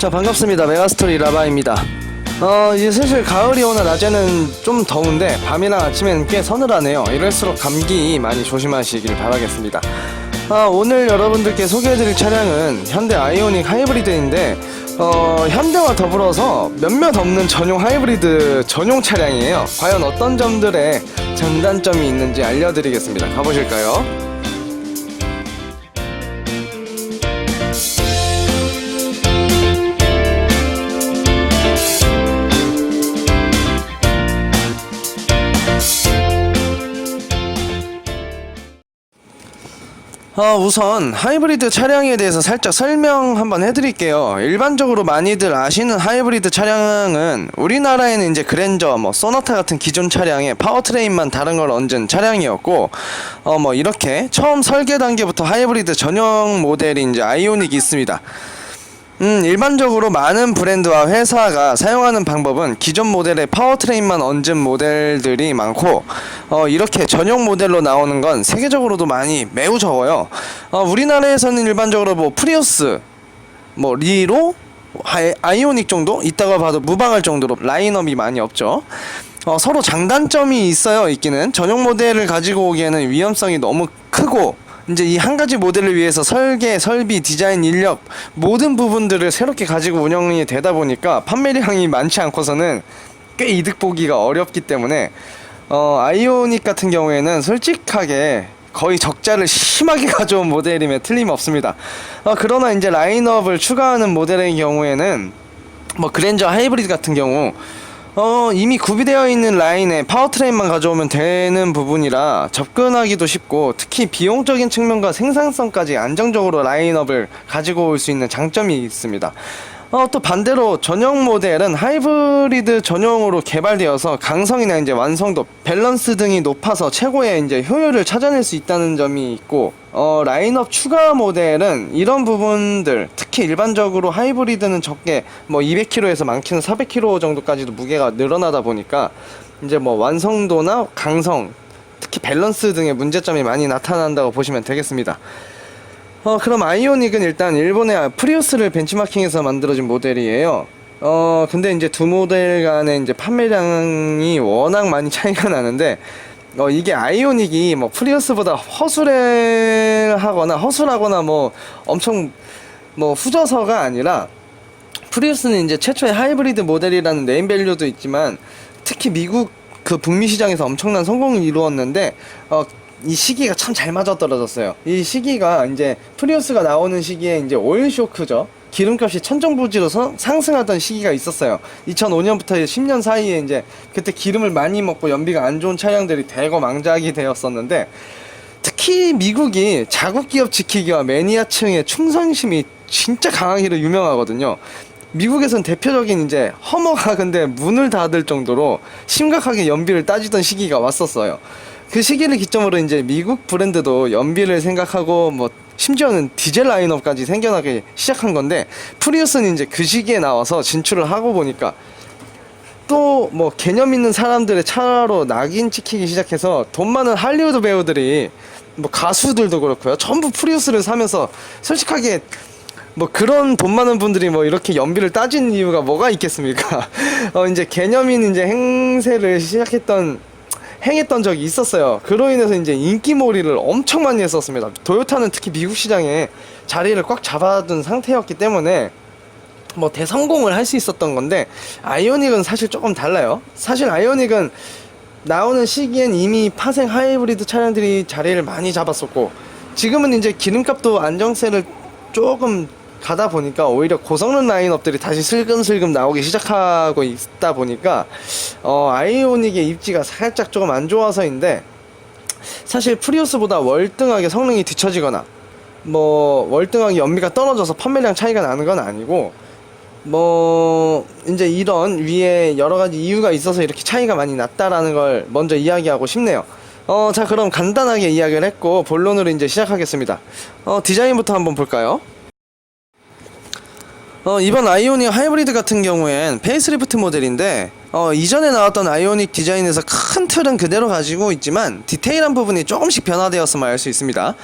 자, 반갑습니다. 메가스토리 라바입니다. 이제 슬슬 가을이 오나 낮에는 좀 더운데 밤이나 아침에는 꽤 서늘하네요. 이럴수록 감기 많이 조심하시길 바라겠습니다. 오늘 여러분들께 소개해드릴 차량은 현대 아이오닉 하이브리드인데 현대와 더불어서 몇몇 없는 전용 하이브리드 전용 차량이에요. 과연 어떤 점들에 장단점이 있는지 알려드리겠습니다. 가보실까요? 우선 하이브리드 차량에 대해서 살짝 설명 한번 해드릴게요. 일반적으로 많이들 아시는 하이브리드 차량은 우리나라에는 이제 그랜저, 소나타 같은 기존 차량에 파워트레인만 다른 걸 얹은 차량이었고, 이렇게 처음 설계 단계부터 하이브리드 전용 모델이 이제 아이오닉이 있습니다. 일반적으로 많은 브랜드와 회사가 사용하는 방법은 기존 모델에 파워트레인만 얹은 모델들이 많고, 이렇게 전용 모델로 나오는 건 세계적으로도 매우 적어요. 우리나라에서는 일반적으로 프리우스, 리로, 아이오닉 정도 있다고 봐도 무방할 정도로 라인업이 많이 없죠. 서로 장단점이 있기는 전용 모델을 가지고 오기에는 위험성이 너무 크고, 이제 이 한 가지 모델을 위해서 설계, 설비, 디자인, 인력 모든 부분들을 새롭게 가지고 운영이 되다 보니까 판매량이 많지 않고서는 꽤 이득 보기가 어렵기 때문에 아이오닉 같은 경우에는 솔직하게 거의 적자를 심하게 가져온 모델임에 틀림없습니다. 그러나 이제 라인업을 추가하는 모델의 경우에는 그랜저 하이브리드 같은 경우 이미 구비되어 있는 라인에 파워트레인만 가져오면 되는 부분이라 접근하기도 쉽고, 특히 비용적인 측면과 생산성까지 안정적으로 라인업을 가지고 올 수 있는 장점이 있습니다. 또 반대로 전용 모델은 하이브리드 전용으로 개발되어서 강성이나 이제 완성도, 밸런스 등이 높아서 최고의 이제 효율을 찾아낼 수 있다는 점이 있고, 라인업 추가 모델은 이런 부분들, 특히 일반적으로 하이브리드는 적게 200kg에서 많게는 400kg 정도까지도 무게가 늘어나다 보니까 이제 완성도나 강성, 특히 밸런스 등의 문제점이 많이 나타난다고 보시면 되겠습니다. 그럼 아이오닉은 일단 일본의 프리우스를 벤치마킹해서 만들어진 모델이에요. 근데 이제 두 모델 간의 이제 판매량이 워낙 많이 차이가 나는데, 이게 아이오닉이 프리우스보다 허술하거나 엄청 후져서가 아니라, 프리우스는 이제 최초의 하이브리드 모델이라는 네임밸류도 있지만, 특히 미국 북미 시장에서 엄청난 성공을 이루었는데, 이 시기가 참 잘 맞아떨어졌어요. 이 시기가 이제 프리우스가 나오는 시기에 이제 오일 쇼크죠. 기름값이 천정부지로 상승하던 시기가 있었어요. 2005년부터 10년 사이에 이제 그때 기름을 많이 먹고 연비가 안 좋은 차량들이 대거망작이 되었었는데, 특히 미국이 자국 기업 지키기와 매니아층의 충성심이 진짜 강하기로 유명하거든요. 미국에선 대표적인 이제 허머가 근데 문을 닫을 정도로 심각하게 연비를 따지던 시기가 왔었어요. 그 시기를 기점으로 이제 미국 브랜드도 연비를 생각하고 심지어는 디젤 라인업까지 생겨나기 시작한 건데, 프리우스는 이제 그 시기에 나와서 진출을 하고 보니까 또 개념 있는 사람들의 차로 낙인 찍히기 시작해서 돈 많은 할리우드 배우들이 가수들도 그렇고요, 전부 프리우스를 사면서, 솔직하게 그런 돈 많은 분들이 이렇게 연비를 따진 이유가 뭐가 있겠습니까? 이제 개념인 이제 행했던 적이 있었어요. 그로 인해서 이제 인기몰이를 엄청 많이 했었습니다. 도요타는 특히 미국 시장에 자리를 꽉 잡아둔 상태였기 때문에 대성공을 할 수 있었던 건데, 아이오닉은 사실 조금 달라요. 사실 아이오닉은 나오는 시기엔 이미 파생 하이브리드 차량들이 자리를 많이 잡았었고, 지금은 이제 기름값도 안정세를 조금 가다 보니까 오히려 고성능 라인업들이 다시 슬금슬금 나오기 시작하고 있다 보니까 아이오닉의 입지가 살짝 조금 안 좋아서인데, 사실 프리우스보다 월등하게 성능이 뒤처지거나 월등하게 연비가 떨어져서 판매량 차이가 나는 건 아니고, 이제 이런 위에 여러가지 이유가 있어서 이렇게 차이가 많이 났다라는 걸 먼저 이야기하고 싶네요. 자, 그럼 간단하게 이야기를 했고 본론으로 이제 시작하겠습니다. 디자인부터 한번 볼까요? 이번 아이오닉 하이브리드 같은 경우엔 페이스리프트 모델인데, 이전에 나왔던 아이오닉 디자인에서 큰 틀은 그대로 가지고 있지만 디테일한 부분이 조금씩 변화되었음을 알 수 있습니다.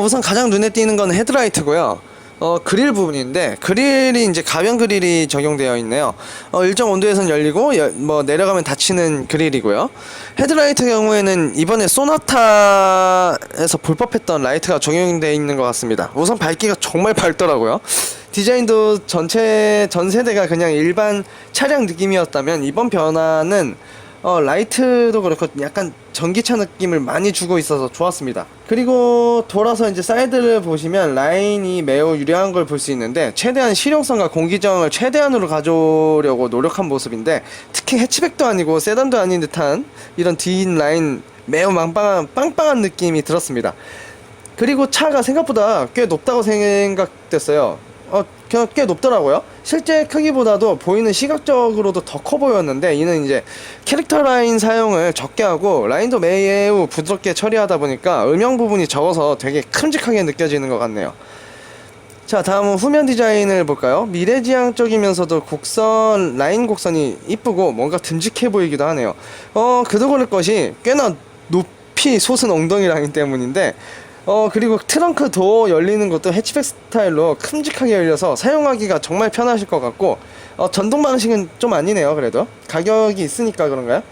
우선 가장 눈에 띄는 건 헤드라이트고요. 그릴 부분인데, 그릴이 이제 가변 그릴이 적용되어 있네요. 일정 온도에선 열리고 뭐 내려가면 닫히는 그릴이고요. 헤드라이트 경우에는 이번에 소나타에서 볼 법했던 라이트가 적용되어 있는 것 같습니다. 우선 밝기가 정말 밝더라고요. 디자인도 전 세대가 그냥 일반 차량 느낌이었다면, 이번 변화는 라이트도 그렇고 약간 전기차 느낌을 많이 주고 있어서 좋았습니다. 그리고 돌아서 이제 사이드를 보시면 라인이 매우 유려한 걸 볼 수 있는데, 최대한 실용성과 공기저항을 최대한으로 가져오려고 노력한 모습인데, 특히 해치백도 아니고 세단도 아닌 듯한 이런 뒷 라인 매우 빵빵한 느낌이 들었습니다. 그리고 차가 생각보다 꽤 높다고 생각됐어요. 그냥 꽤 높더라고요. 실제 크기보다도 보이는 시각적으로도 더 커 보였는데, 이는 이제 캐릭터 라인 사용을 적게 하고 라인도 매우 부드럽게 처리하다 보니까 음영 부분이 적어서 되게 큼직하게 느껴지는 것 같네요. 자, 다음은 후면 디자인을 볼까요? 미래지향적이면서도 라인 곡선이 이쁘고 뭔가 듬직해 보이기도 하네요. 그도 그럴 것이 꽤나 높이 솟은 엉덩이 라인 때문인데, 그리고 트렁크 도어 열리는 것도 해치백 스타일로 큼직하게 열려서 사용하기가 정말 편하실 것 같고, 전동 방식은 좀 아니네요. 그래도 가격이 있으니까 그런가요?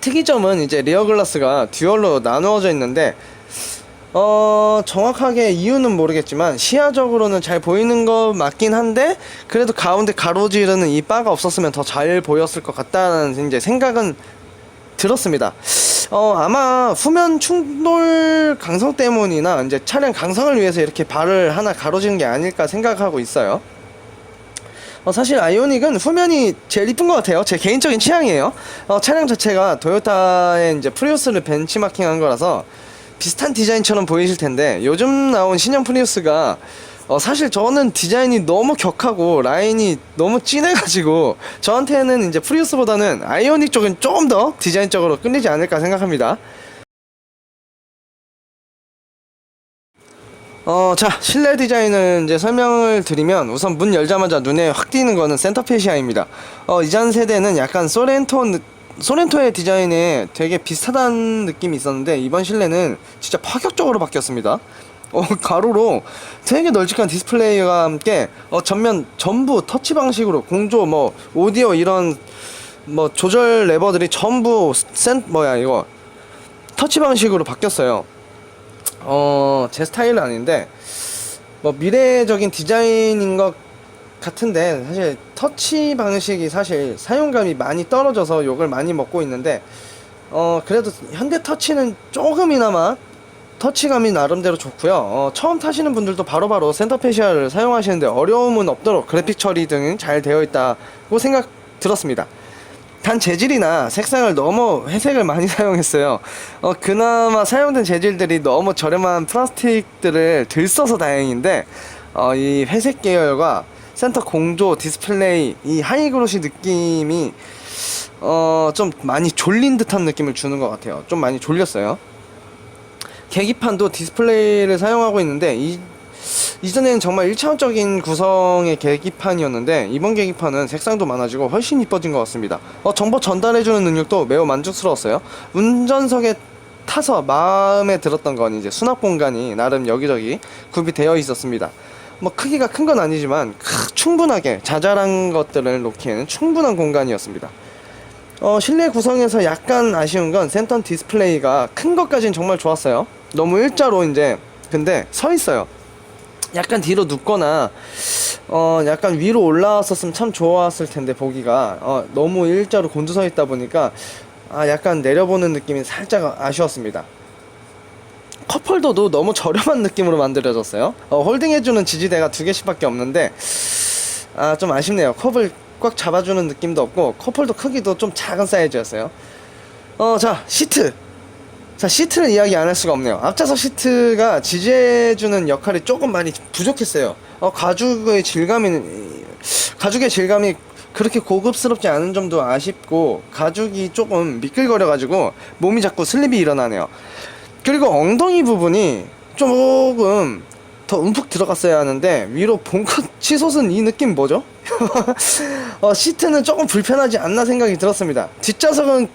특이점은 이제 리어 글라스가 듀얼로 나누어져 있는데, 정확하게 이유는 모르겠지만 시야적으로는 잘 보이는 거 맞긴 한데, 그래도 가운데 가로지르는 이 바가 없었으면 더 잘 보였을 것 같다는 이제 생각은 들었습니다. 아마 후면 충돌 강성 때문이나 이제 차량 강성을 위해서 이렇게 바를 하나 가로지는 게 아닐까 생각하고 있어요. 사실 아이오닉은 후면이 제일 이쁜 것 같아요. 제 개인적인 취향이에요. 차량 자체가 토요타의 이제 프리우스를 벤치마킹한 거라서 비슷한 디자인처럼 보이실 텐데, 요즘 나온 신형 프리우스가 사실 저는 디자인이 너무 격하고 라인이 너무 진해가지고 저한테는 이제 프리우스보다는 아이오닉 쪽은 조금 더 디자인적으로 끌리지 않을까 생각합니다. 자, 실내 디자인을 이제 설명을 드리면, 우선 문 열자마자 눈에 확 띄는 거는 센터페시아입니다. 이전 세대는 약간 소렌토의 디자인에 되게 비슷하다는 느낌이 있었는데, 이번 실내는 진짜 파격적으로 바뀌었습니다. 가로로 되게 널찍한 디스플레이와 함께 전면 전부 터치 방식으로 공조, 뭐 오디오 이런 뭐 조절 레버들이 전부 터치 방식으로 바뀌었어요. 제 스타일은 아닌데 뭐 미래적인 디자인인 것 같은데, 사실 터치 방식이 사실 사용감이 많이 떨어져서 욕을 많이 먹고 있는데, 그래도 현대 터치는 조금이나마 터치감이 나름대로 좋고요. 처음 타시는 분들도 바로바로 센터페시아를 사용하시는데 어려움은 없도록 그래픽 처리 등은 잘 되어 있다고 생각 들었습니다. 단 재질이나 색상을 너무 회색을 많이 사용했어요. 그나마 사용된 재질들이 너무 저렴한 플라스틱들을 들 써서 다행인데, 이 회색 계열과 센터 공조 디스플레이 이 하이그로시 느낌이 좀 많이 졸린 듯한 느낌을 주는 것 같아요. 좀 많이 졸렸어요. 계기판도 디스플레이를 사용하고 있는데, 이전에는 정말 1차원적인 구성의 계기판이었는데, 이번 계기판은 색상도 많아지고 훨씬 이뻐진 것 같습니다. 정보 전달해주는 능력도 매우 만족스러웠어요. 운전석에 타서 마음에 들었던 건 이제 수납 공간이 나름 여기저기 구비되어 있었습니다. 뭐 크기가 큰 건 아니지만 충분하게 자잘한 것들을 놓기에는 충분한 공간이었습니다. 실내 구성에서 약간 아쉬운 건 센터 디스플레이가 큰 것까지는 정말 좋았어요. 너무 일자로 이제 근데 서 있어요. 약간 뒤로 눕거나 약간 위로 올라왔었으면 참 좋았을 텐데, 보기가 너무 일자로 곤두서 있다 보니까 약간 내려보는 느낌이 살짝 아쉬웠습니다. 컵홀더도 너무 저렴한 느낌으로 만들어졌어요. 홀딩해주는 지지대가 2개씩밖에 없는데 좀 아쉽네요. 컵을 꽉 잡아주는 느낌도 없고, 컵홀더 크기도 좀 작은 사이즈였어요. 자, 시트를 이야기 안 할 수가 없네요. 앞좌석 시트가 지지해주는 역할이 조금 많이 부족했어요. 가죽의 질감이 그렇게 고급스럽지 않은 점도 아쉽고, 가죽이 조금 미끌거려가지고 몸이 자꾸 슬립이 일어나네요. 그리고 엉덩이 부분이 조금 더 움푹 들어갔어야 하는데, 위로 본컷 치솟은 이 느낌 뭐죠? 시트는 조금 불편하지 않나 생각이 들었습니다. 뒷좌석은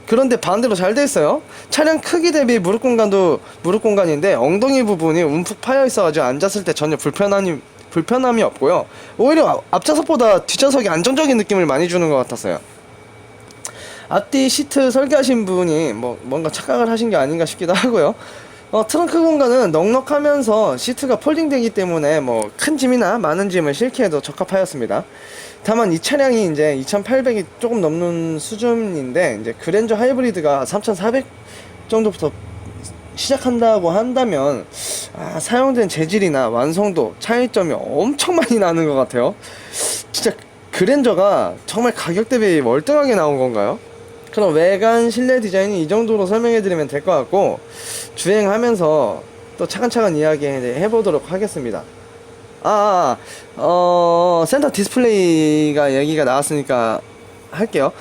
그런데 반대로 잘 돼 있어요. 차량 크기 대비 무릎 공간도 무릎 공간인데 엉덩이 부분이 움푹 파여 있어가지고 앉았을 때 전혀 불편함이 없고요. 오히려 앞좌석보다 뒷좌석이 안정적인 느낌을 많이 주는 것 같았어요. 앞뒤 시트 설계하신 분이 뭔가 착각을 하신 게 아닌가 싶기도 하고요. 트렁크 공간은 넉넉하면서 시트가 폴딩되기 때문에 큰 짐이나 많은 짐을 실기에도 적합하였습니다. 다만 이 차량이 이제 2,800이 조금 넘는 수준인데 이제 그랜저 하이브리드가 3,400 정도부터 시작한다고 한다면 사용된 재질이나 완성도 차이점이 엄청 많이 나는 것 같아요. 진짜 그랜저가 정말 가격 대비 월등하게 나온 건가요? 그럼 외관 실내 디자인이 이 정도로 설명해드리면 될 것 같고, 주행하면서 또 차근차근 이야기 해보도록 하겠습니다. 센터 디스플레이가 얘기가 나왔으니까 할게요.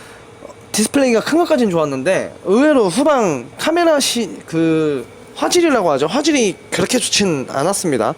디스플레이가 큰 것까진 좋았는데 의외로 후방 카메라 화질이라고 하죠. 화질이 그렇게 좋진 않았습니다.